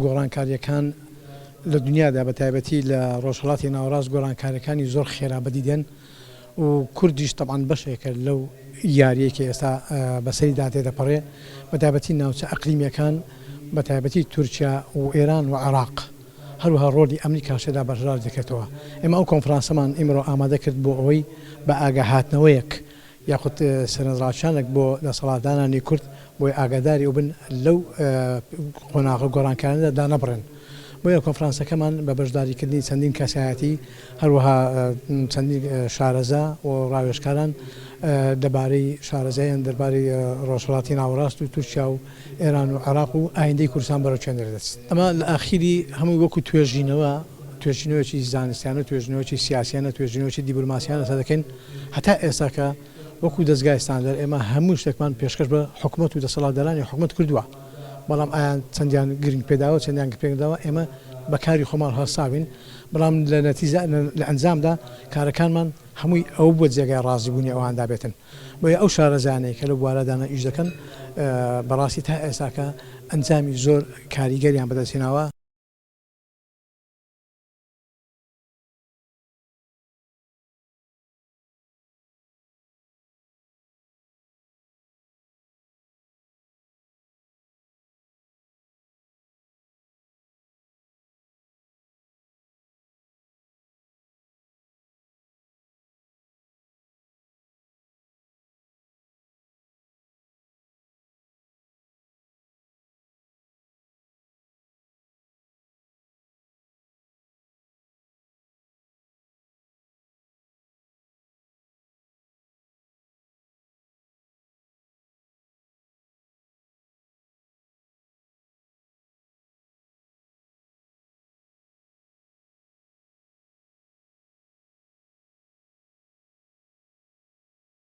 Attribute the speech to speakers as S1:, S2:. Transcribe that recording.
S1: گۆڕانکاریەکان لە دنیادا بە تایبەتی لە ڕۆژهەڵاتی ناوەڕاست گۆڕانکاریەکانی زۆر خێرا بەدیدێن و کوردیش طبعاً بەشێکە لەو یاریەکی ئێستا بەسەریدا تێدەپەڕێ بە تایبەتی ناوچە ئەقلیمیەکان بە تایبەتی تورکیا و ئێران و عێراق هەروها ڕۆلی ئەمریکاشەدا بەشدار دەکرێتەوە. ئێمە ئەو کۆنفرانسەمان ئیمڕۆ ئامادە کرد بۆ ئەوەی بە ئاگاهاتنەوەیەک یاخود سەرنجڕاکێشانێک بۆ دەسەڵاتدانانی کورد بۆی ئاگاداری و بن لەو قۆناغە گۆڕانکاریانەدا دانەبڕێن. بۆیە کۆنفرانسەکەمان بە بەشداریکردنی چەندین کەسایەتی هەروەها چەندین شارەزا و ڕاوێژکاران دەبارەی شارەزاییان دەربارەی ڕۆژهەڵاتی ناوەڕاست و تورکیا و ئێران و عێراق و ئایندەی کوردستان بەڕێوەچێن دەردەچێت. ئەمە لە ئاخیری هەمووی وەکو توێژینەوەکی زانستیانە توێژینەوەکی سیاسیانە توێژینەوەکی دیبلۆماسیانە دەکەین هەتا ئێستاکە وەکو دەستگای ستاندەر ئێمە هەموو شتێکمان پێشکەش بە حکوومەت و دەسەڵاتدارانی حکوومەت کردووە. بەڵام ئایان چەندیان گرنگ پێداوە چەندیان پێداوە ئێمە بەکاری خۆمان هەساوین بەڵام لە نەتیجە لە ئەنجامدا کارەکانمان هەمووی ئەو بۆ جێگای ڕازیبوونی ئەواندا بێتن. بۆیە ئەو شارەزانەی کە لە بوارەدانە ئیش دەکەن بەڕاستی تا ئێستاکە ئەنجامی زۆر کاریگەریان بەدەستێناوە.